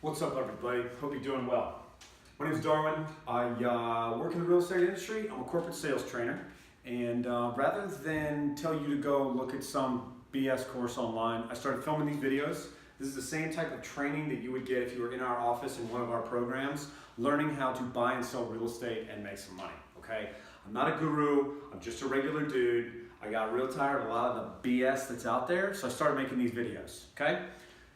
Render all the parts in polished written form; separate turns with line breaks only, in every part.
What's up, everybody? Hope you're doing well. My name is Darwin. I work in the real estate industry. I'm a corporate sales trainer. And rather than tell you to go look at some BS course online, I started filming these videos. This is the same type of training that you would get if you were in our office in one of our programs, learning how to buy and sell real estate and make some money, okay? I'm not a guru, I'm just a regular dude. I got real tired of a lot of the BS that's out there, so I started making these videos, okay?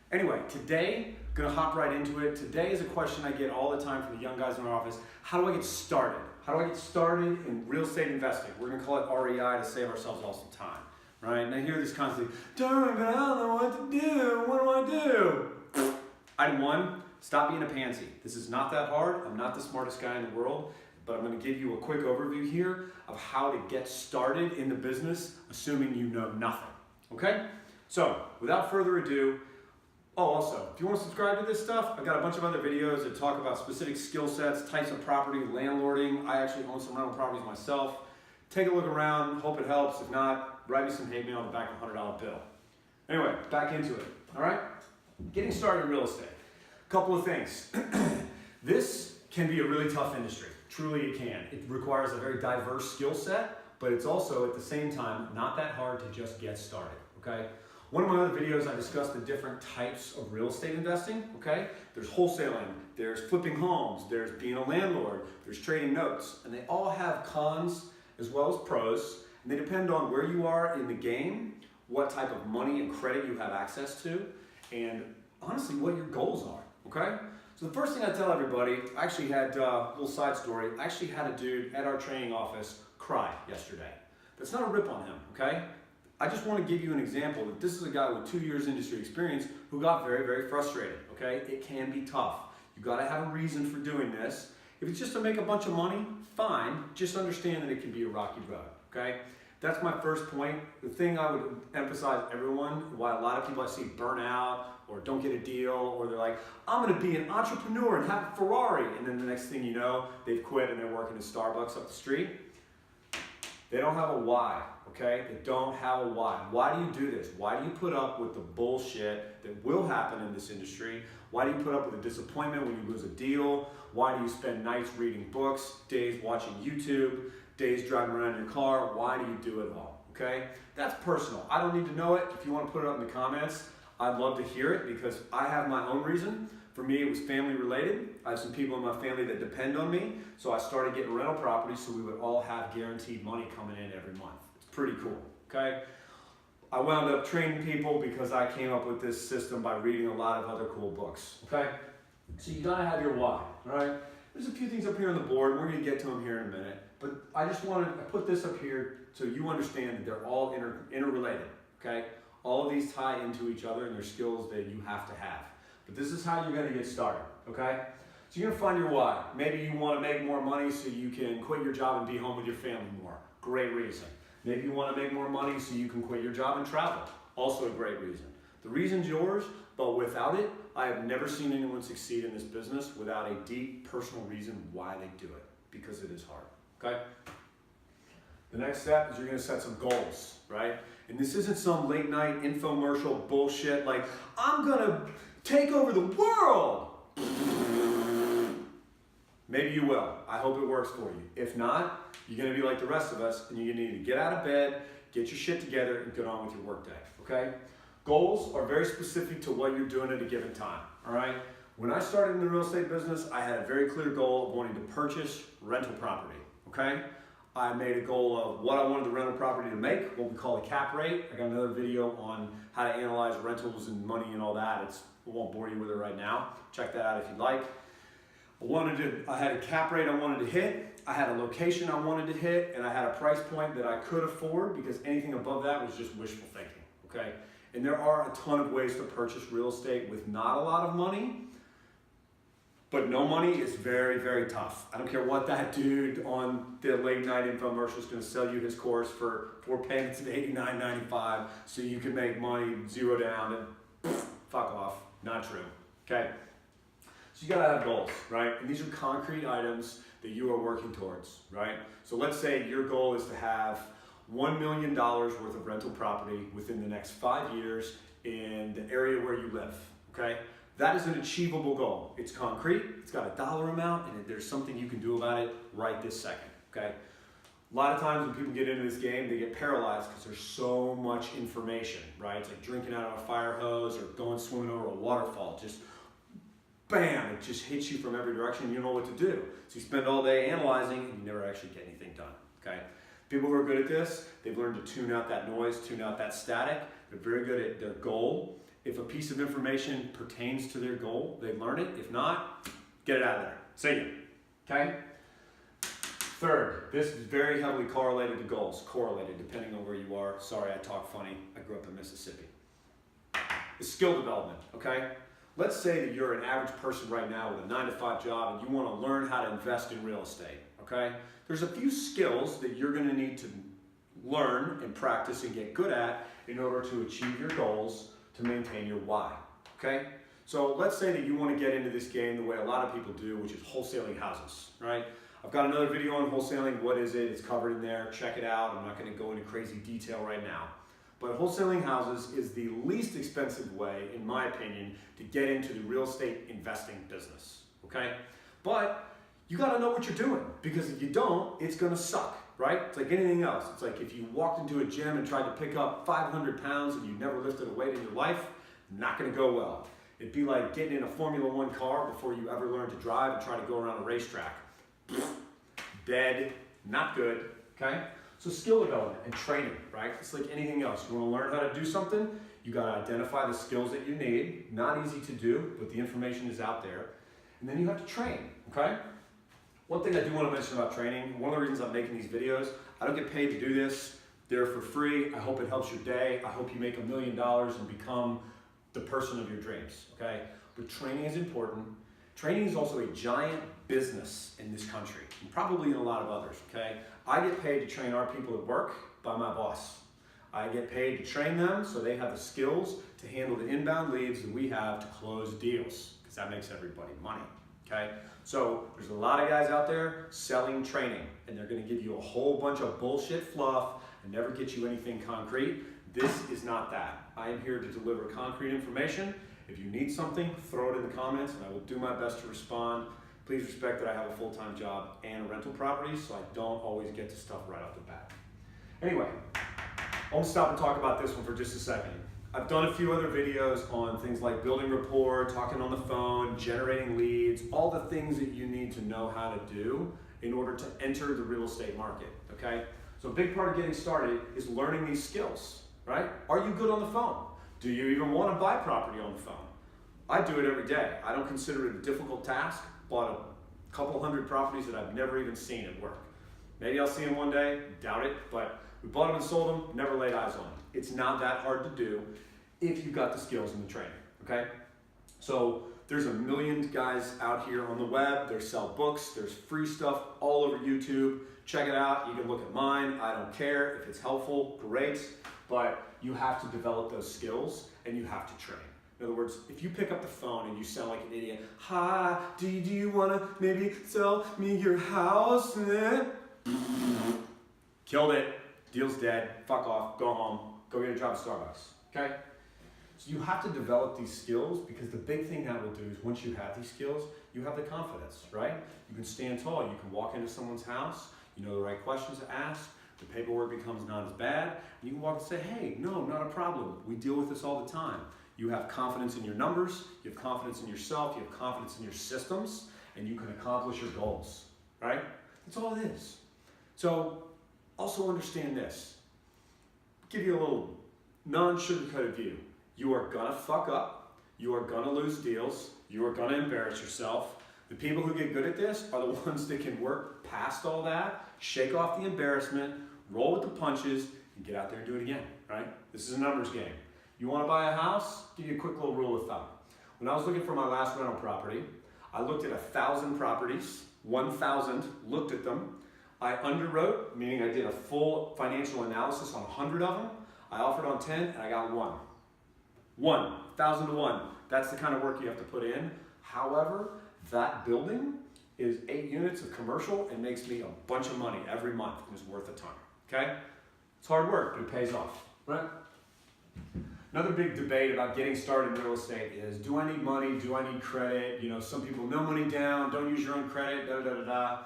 Anyway, today, gonna hop right into it. Today is a question I get all the time from the young guys in our office. How do I get started? How do I get started in real estate investing? We're gonna call it REI to save ourselves all some time, right? And I hear this constantly, Darwin, but I don't know what to do. What do I do? Item one, stop being a pansy. This is not that hard. I'm not the smartest guy in the world, but I'm gonna give you a quick overview here of how to get started in the business, assuming you know nothing, okay? So, without further ado, also, if you want to subscribe to this stuff, I've got a bunch of other videos that talk about specific skill sets, types of property, landlording. I actually own some rental properties myself. Take a look around, hope it helps. If not, write me some hate mail on the back of a $100 bill. Anyway, back into it, all right? Getting started in real estate. A couple of things. This can be a really tough industry. Truly it can. It requires a very diverse skill set, but it's also at the same time not that hard to just get started, okay? One of my other videos, I discussed the different types of real estate investing, okay? There's wholesaling, there's flipping homes, there's being a landlord, there's trading notes, and they all have cons as well as pros, and they depend on where you are in the game, what type of money and credit you have access to, and honestly, what your goals are, okay? So the first thing I tell everybody, I actually had a little side story, I actually had a dude at our training office cry yesterday. That's not a rip on him, okay? I just want to give you an example that this is a guy with 2 years industry experience who got very, very frustrated, okay? It can be tough. You got to have a reason for doing this. If it's just to make a bunch of money, fine. Just understand that it can be a rocky road, okay? That's my first point. The thing I would emphasize everyone, why a lot of people I see burn out or don't get a deal, or they're like, I'm going to be an entrepreneur and have a Ferrari, and then the next thing you know, they've quit and they're working at Starbucks up the street. They don't have a why, okay? They don't have a why. Why do you do this? Why do you put up with the bullshit that will happen in this industry? Why do you put up with the disappointment when you lose a deal? Why do you spend nights reading books, days watching YouTube, days driving around in your car? Why do you do it all, okay? That's personal. I don't need to know it. If you want to put it up in the comments, I'd love to hear it because I have my own reason. For me, it was family related. I have some people in my family that depend on me, so I started getting rental properties so we would all have guaranteed money coming in every month. It's pretty cool, okay? I wound up training people because I came up with this system by reading a lot of other cool books, okay? So you gotta have your why, all right? There's a few things up here on the board, and we're gonna get to them here in a minute, but I just wanted to put this up here so you understand that they're all interrelated, okay? All of these tie into each other and they're skills that you have to have. But this is how you're gonna get started, okay? So you're gonna find your why. Maybe you wanna make more money so you can quit your job and be home with your family more. Great reason. Maybe you wanna make more money so you can quit your job and travel. Also a great reason. The reason's yours, but without it, I have never seen anyone succeed in this business without a deep personal reason why they do it, because it is hard, okay? The next step is you're gonna set some goals, right? And this isn't some late night infomercial bullshit like, I'm gonna take over the world. Maybe you will. I hope it works for you. If not, you're gonna be like the rest of us and you're gonna need to get out of bed, get your shit together, and get on with your workday, okay? Goals are very specific to what you're doing at a given time, all right? When I started in the real estate business, I had a very clear goal of wanting to purchase rental property, okay? I made a goal of what I wanted the rental property to make, what we call a cap rate. I got another video on how to analyze rentals and money and all that. I won't bore you with it right now. Check that out if you'd like. I had a cap rate I wanted to hit, I had a location I wanted to hit, and I had a price point that I could afford because anything above that was just wishful thinking, okay? And there are a ton of ways to purchase real estate with not a lot of money, but no money is very, very tough. I don't care what that dude on the late night infomercial is gonna sell you his course for 4 payments of $89.95 so you can make money, zero down, and fuck off. Not true, okay? So you gotta have goals, right? And these are concrete items that you are working towards, right? So let's say your goal is to have $1 million worth of rental property within the next 5 years in the area where you live, okay? That is an achievable goal. It's concrete, it's got a dollar amount, and there's something you can do about it right this second, okay? A lot of times when people get into this game, they get paralyzed because there's so much information, right? It's like drinking out of a fire hose or going swimming over a waterfall. Just bam, it just hits you from every direction. You don't know what to do. So you spend all day analyzing and you never actually get anything done, okay? People who are good at this, they've learned to tune out that noise, tune out that static. They're very good at their goal. If a piece of information pertains to their goal, they learn it. If not, get it out of there. See ya, okay? Third, this is very heavily correlated to goals, correlated depending on where you are. Sorry, I talk funny. I grew up in Mississippi. It's skill development, okay? Let's say that you're an average person right now with a 9-to-5 job and you want to learn how to invest in real estate, okay? There's a few skills that you're going to need to learn and practice and get good at in order to achieve your goals, to maintain your why, okay? So let's say that you want to get into this game the way a lot of people do, which is wholesaling houses, right? I've got another video on wholesaling. What is it? It's covered in there. Check it out. I'm not going to go into crazy detail right now. But wholesaling houses is the least expensive way, in my opinion, to get into the real estate investing business, okay? But you got to know what you're doing, because if you don't, it's going to suck, right? It's like anything else. It's like if you walked into a gym and tried to pick up 500 pounds and you never lifted a weight in your life, not going to go well. It'd be like getting in a Formula One car before you ever learn to drive and try to go around a racetrack. Dead, not good, okay? So skill development and training, right? It's like anything else. You want to learn how to do something, you got to identify the skills that you need. Not easy to do, but the information is out there. And then you have to train, okay? One thing I do want to mention about training, one of the reasons I'm making these videos, I don't get paid to do this. They're for free. I hope it helps your day. I hope you make $1 million and become the person of your dreams, okay? But training is important. Training is also a giant business in this country, and probably in a lot of others, okay? I get paid to train our people at work by my boss. I get paid to train them so they have the skills to handle the inbound leads that we have to close deals, because that makes everybody money, okay? So there's a lot of guys out there selling training, and they're gonna give you a whole bunch of bullshit fluff and never get you anything concrete. This is not that. I am here to deliver concrete information. If you need something, throw it in the comments and I will do my best to respond. Please respect that I have a full-time job and a rental property, so I don't always get to stuff right off the bat. Anyway, I want to stop and talk about this one for just a second. I've done a few other videos on things like building rapport, talking on the phone, generating leads, all the things that you need to know how to do in order to enter the real estate market, okay? So a big part of getting started is learning these skills, right? Are you good on the phone? Do you even want to buy property on the phone? I do it every day. I don't consider it a difficult task. Bought a couple hundred properties that I've never even seen at work. Maybe I'll see them one day, doubt it, but we bought them and sold them, never laid eyes on them. It's not that hard to do if you've got the skills and the training, okay? So there's a million guys out here on the web. They sell books. There's free stuff all over YouTube. Check it out. You can look at mine. I don't care. If it's helpful, great. But you have to develop those skills and you have to train. In other words, if you pick up the phone and you sound like an idiot, hi, do you want to maybe sell me your house? Killed it. Deal's dead. Fuck off. Go home. Go get a job at Starbucks. Okay? So you have to develop these skills, because the big thing that will do is once you have these skills, you have the confidence, right? You can stand tall. You can walk into someone's house. You know the right questions to ask. The paperwork becomes not as bad. And you can walk and say, hey, no, not a problem. We deal with this all the time. You have confidence in your numbers. You have confidence in yourself. You have confidence in your systems. And you can accomplish your goals, right? That's all it is. So also understand this. Give you a little non-sugar-coated view. You are gonna fuck up. You are gonna lose deals. You are gonna embarrass yourself. The people who get good at this are the ones that can work past all that, shake off the embarrassment, roll with the punches, and get out there and do it again, right? This is a numbers game. You wanna buy a house? Give you a quick little rule of thumb. When I was looking for my last rental property, I looked at 1,000 properties, 1,000, looked at them. I underwrote, meaning I did a full financial analysis on 100 of them. I offered on 10 and I got one. 1,000 to 1. That's the kind of work you have to put in. However, that building is 8 units of commercial and makes me a bunch of money every month and is worth a ton, okay? It's hard work, but it pays off, right? Another big debate about getting started in real estate is, do I need money? Do I need credit? You know, some people, no money down, don't use your own credit, da da da da.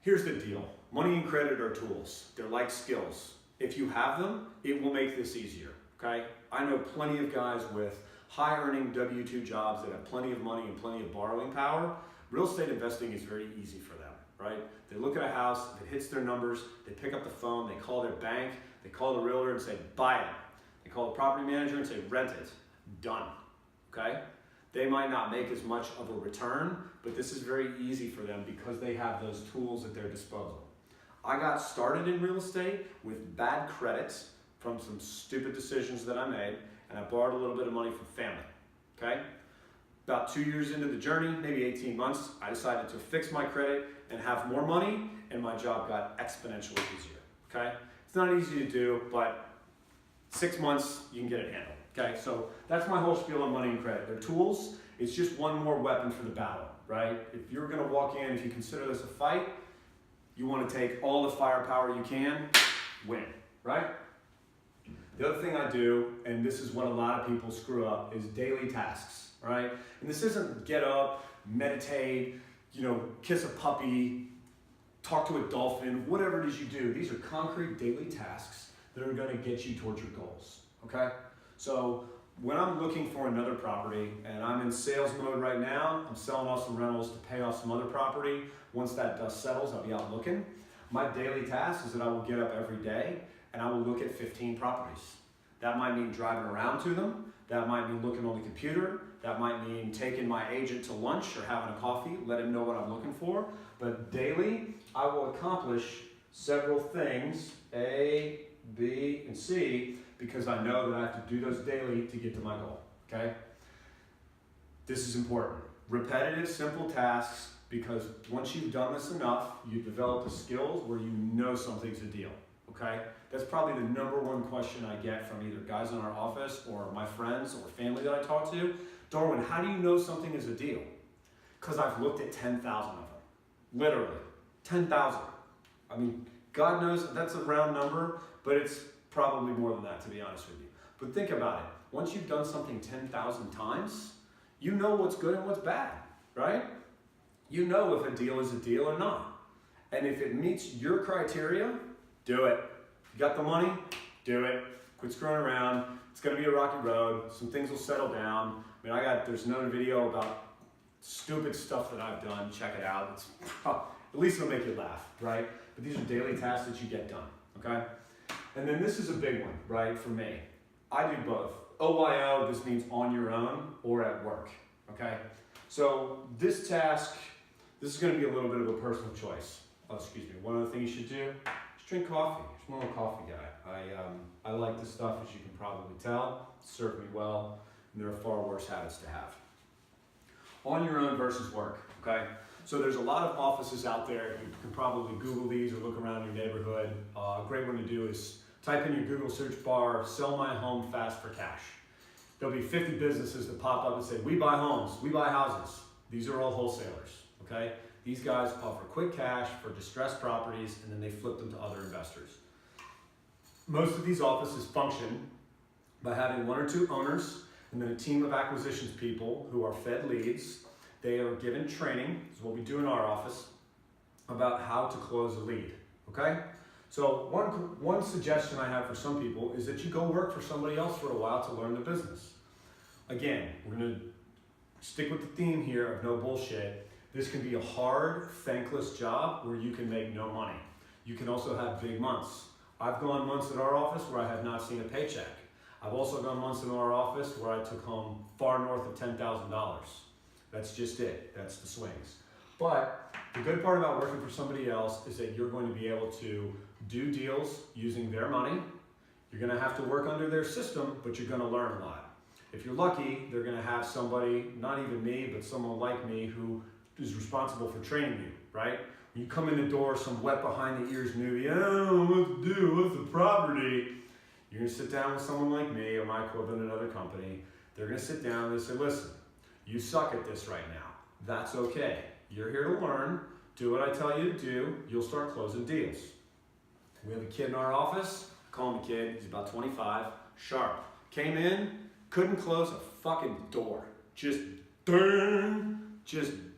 Here's the deal. Money and credit are tools. They're like skills. If you have them, it will make this easier, okay? I know plenty of guys with high earning W-2 jobs that have plenty of money and plenty of borrowing power. Real estate investing is very easy for them, right? They look at a house, if it hits their numbers, they pick up the phone, they call their bank, they call the realtor and say, buy it. They call the property manager and say, rent it. Done, okay? They might not make as much of a return, but this is very easy for them because they have those tools at their disposal. I got started in real estate with bad credits from some stupid decisions that I made, and I borrowed a little bit of money from family, okay? About 2 years into the journey, maybe 18 months, I decided to fix my credit and have more money, and my job got exponentially easier, okay? It's not easy to do, but 6 months, you can get it handled, okay? So that's my whole spiel on money and credit. They're tools. It's just one more weapon for the battle, right? If you're gonna walk in, if you consider this a fight, you wanna take all the firepower you can, win, right? The other thing I do, and this is what a lot of people screw up, is daily tasks, right? And this isn't get up, meditate, you know, kiss a puppy, talk to a dolphin, whatever it is you do. These are concrete daily tasks that are gonna get you towards your goals, okay? So when I'm looking for another property and I'm in sales mode right now, I'm selling off some rentals to pay off some other property. Once that dust settles, I'll be out looking. My daily task is that I will get up every day and I will look at 15 properties. That might mean driving around to them. That might mean looking on the computer. That might mean taking my agent to lunch or having a coffee, let him know what I'm looking for. But daily, I will accomplish several things, A, B, and C, because I know that I have to do those daily to get to my goal, okay? This is important. Repetitive, simple tasks, because once you've done this enough, you develop the skills where you know something's a deal, okay? That's probably the #1 question I get from either guys in our office or my friends or family that I talk to. Darwin, how do you know something is a deal? Because I've looked at 10,000 of them, literally, 10,000. I mean, God knows that's a round number, but it's probably more than that, to be honest with you. But think about it. Once you've done something 10,000 times, you know what's good and what's bad, right? You know if a deal is a deal or not. And if it meets your criteria, do it. You got the money? Do it. Quit screwing around. It's gonna be a rocky road. Some things will settle down. I mean, there's another video about stupid stuff that I've done. Check it out. It's, at least it'll make you laugh, right? But these are daily tasks that you get done, okay? And then this is a big one, right, for me. I do both. OYO, this means on your own or at work, okay? So this task, this is gonna be a little bit of a personal choice. Oh, excuse me, one other thing you should do is drink coffee. I'm a little coffee guy. I like this stuff, as you can probably tell. It served me well, and there are far worse habits to have. On your own versus work, okay? So there's a lot of offices out there. You can probably Google these or look around your neighborhood. A great one to do is type in your Google search bar, sell my home fast for cash. There'll be 50 businesses that pop up and say, we buy homes, we buy houses. These are all wholesalers, okay? These guys offer quick cash for distressed properties, and then they flip them to other investors. Most of these offices function by having 1 or 2 owners and then a team of acquisitions people who are fed leads. They are given training, this is what we do in our office, about how to close a lead, okay? So one suggestion I have for some people is that you go work for somebody else for a while to learn the business. Again, we're gonna stick with the theme here of no bullshit. This can be a hard, thankless job where you can make no money. You can also have big months. I've gone months at our office where I have not seen a paycheck. I've also gone months in our office where I took home far north of $10,000. That's just it, that's the swings. But the good part about working for somebody else is that you're going to be able to do deals using their money. You're gonna have to work under their system, but you're gonna learn a lot. If you're lucky, they're gonna have somebody, not even me, but someone like me who is responsible for training you, right? When you come in the door, some wet behind the ears newbie, I don't know what to do, what's the property? You're gonna sit down with someone like me or my equivalent at another company. They're gonna sit down and they say, listen, you suck at this right now. That's okay. You're here to learn. Do what I tell you to do. You'll start closing deals. We have a kid in our office. I call him a kid. He's about 25. Sharp. Came in, couldn't close a fucking door. Just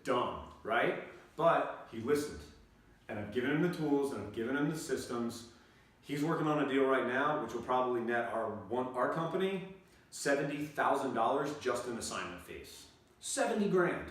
dumb, right? But he listened. And I've given him the tools and I've given him the systems. He's working on a deal right now, which will probably net our company $70,000 just in assignment fees. 70 grand.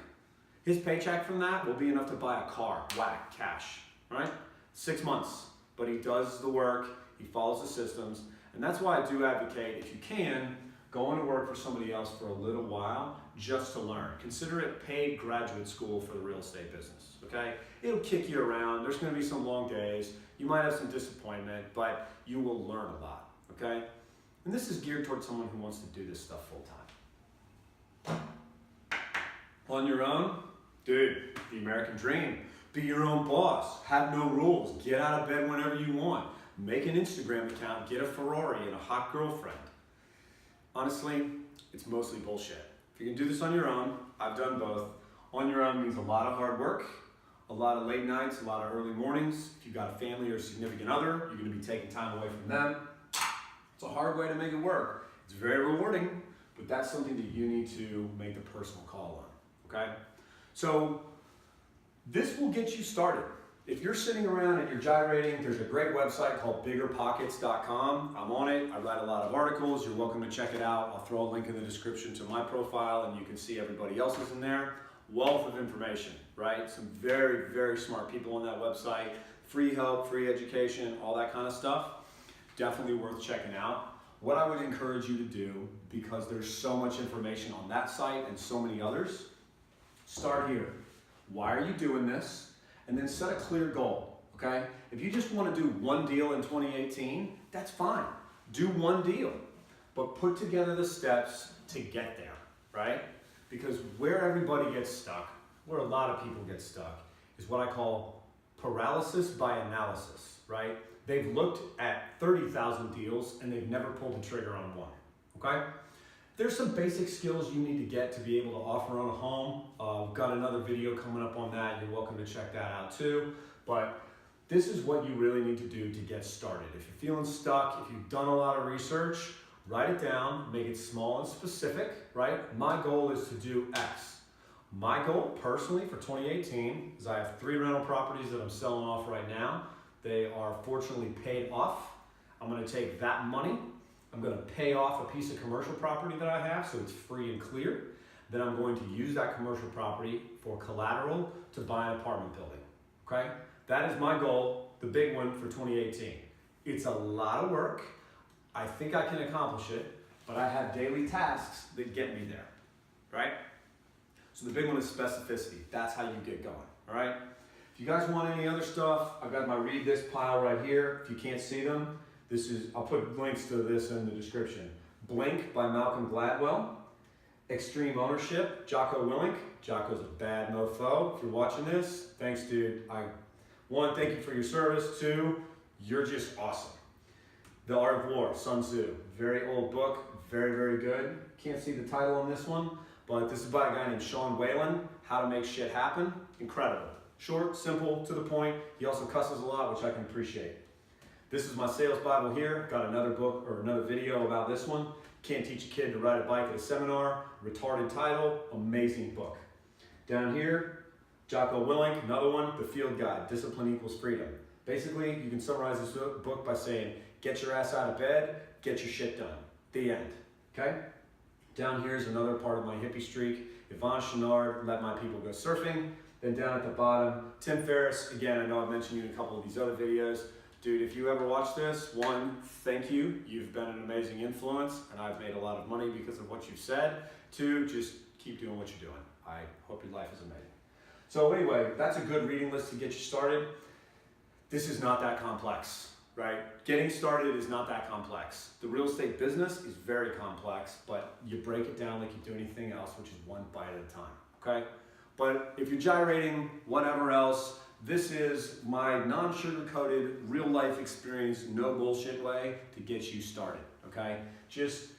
His paycheck from that will be enough to buy a car, whack, cash, right? 6 months. But he does the work, he follows the systems, and that's why I do advocate, if you can, go into work for somebody else for a little while just to learn. Consider it paid graduate school for the real estate business, okay? It'll kick you around, there's gonna be some long days, you might have some disappointment, but you will learn a lot, okay? And this is geared towards someone who wants to do this stuff full time. On your own, dude, the American dream. Be your own boss, have no rules, get out of bed whenever you want, make an Instagram account, get a Ferrari and a hot girlfriend. Honestly, it's mostly bullshit. If you can do this on your own, I've done both. On your own means a lot of hard work, a lot of late nights, a lot of early mornings. If you've got a family or a significant other, you're gonna be taking time away from them. It's a hard way to make it work. It's very rewarding, but that's something that you need to make the personal call on, okay? So this will get you started. If you're sitting around and you're gyrating, there's a great website called biggerpockets.com. I'm on it, I write a lot of articles. You're welcome to check it out. I'll throw a link in the description to my profile and you can see everybody else's in there. Wealth of information, right? Some very, very smart people on that website. Free help, free education, all that kind of stuff. Definitely worth checking out. What I would encourage you to do, because there's so much information on that site and so many others, start here. Why are you doing this? And then set a clear goal, okay? If you just want to do one deal in 2018, that's fine. Do one deal, but put together the steps to get there, right? Because where everybody gets stuck, where a lot of people get stuck, is what I call paralysis by analysis, right? They've looked at 30,000 deals and they've never pulled the trigger on one, okay? There's some basic skills you need to get to be able to offer on a home. I've got another video coming up on that. You're welcome to check that out too. But this is what you really need to do to get started. If you're feeling stuck, if you've done a lot of research, write it down, make it small and specific, right? My goal is to do X. My goal personally for 2018 is I have 3 rental properties that I'm selling off right now. They are fortunately paid off. I'm gonna take that money, I'm going to pay off a piece of commercial property that I have so it's free and clear. Then I'm going to use that commercial property for collateral to buy an apartment building, okay? That is my goal, the big one for 2018. It's a lot of work. I think I can accomplish it, but I have daily tasks that get me there, right? So the big one is specificity. That's how you get going, all right? If you guys want any other stuff, I've got my read this pile right here. If you can't see them, I'll put links to this in the description. Blink by Malcom Gladwell. Extreme Ownership, Jocko Willink. Jocko's a bad mofo. If you're watching this, thanks dude. One, thank you for your service. 2, you're just awesome. The Art of War, Sun Tzu. Very old book, very, very good. Can't see the title on this one, but this is by a guy named Whalen, How to Make Shit Happen. Incredible. Short, simple, to the point. He also cusses a lot, which I can appreciate. This is my sales Bible here. Got another book or another video about this one. Can't Teach a Kid to Ride a Bike at a Seminar. Retarded title, amazing book. Down here, Jocko Willink, another one, The Field Guide, Discipline Equals Freedom. Basically, you can summarize this book by saying, get your ass out of bed, get your shit done. The end, okay? Down here is another part of my hippie streak. Yvonne, Chouinard, Let My People Go Surfing. Then down at the bottom, Tim Ferriss. Again, I know I've mentioned you in a couple of these other videos. Dude, if you ever watch this, 1, thank you. You've been an amazing influence, and I've made a lot of money because of what you've said. 2, just keep doing what you're doing. I hope your life is amazing. So anyway, that's a good reading list to get you started. This is not that complex, right? Getting started is not that complex. The real estate business is very complex, but you break it down like you do anything else, which is one bite at a time, okay? But if you're gyrating, whatever else, this is my non-sugar-coated, real-life experience, no bullshit way to get you started, okay? Just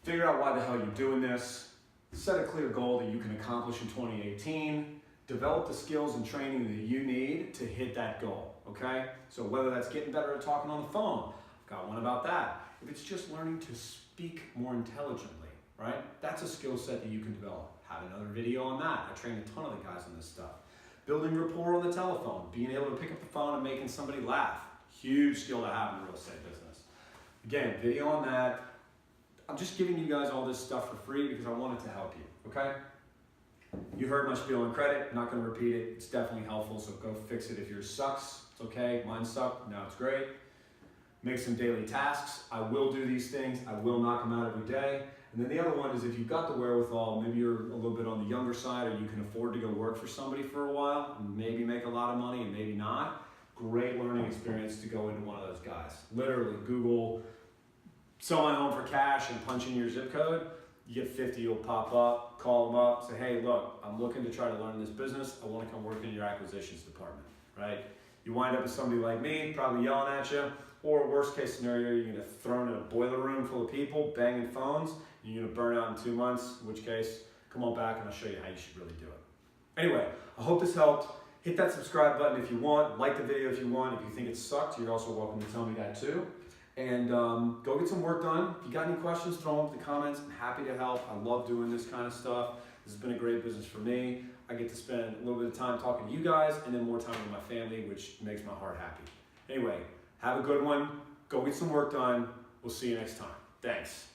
figure out why the hell you're doing this, set a clear goal that you can accomplish in 2018, develop the skills and training that you need to hit that goal, okay? So whether that's getting better at talking on the phone, I've got one about that. If it's just learning to speak speak more intelligently, right? That's a skill set that you can develop. Have another video on that. I train a ton of the guys on this stuff. Building rapport on the telephone, being able to pick up the phone and making somebody laugh. Huge skill to have in the real estate business. Again, video on that. I'm just giving you guys all this stuff for free because I want it to help you, okay? You heard my spiel on credit, I'm not gonna repeat it. It's definitely helpful, so go fix it. If yours sucks, it's okay. Mine sucked, now it's great. Make some daily tasks. I will do these things. I will knock them out every day. And then the other one is if you've got the wherewithal, maybe you're a little bit on the younger side or you can afford to go work for somebody for a while and maybe make a lot of money and maybe not. Great learning experience to go into one of those guys. Literally Google, sell my home for cash and punch in your zip code. You get 50, you'll pop up, call them up, say, hey, look, I'm looking to try to learn this business. I want to come work in your acquisitions department, right? You wind up with somebody like me, probably yelling at you, or worst case scenario, you're going to thrown in a boiler room full of people, banging phones, and you're going to burn out in 2 months, in which case, come on back and I'll show you how you should really do it. Anyway, I hope this helped. Hit that subscribe button if you want, like the video if you want. If you think it sucked, you're also welcome to tell me that too. And go get some work done. If you got any questions, throw them in the comments. I'm happy to help. I love doing this kind of stuff. This has been a great business for me. I get to spend a little bit of time talking to you guys and then more time with my family, which makes my heart happy. Anyway, have a good one. Go get some work done. We'll see you next time. Thanks.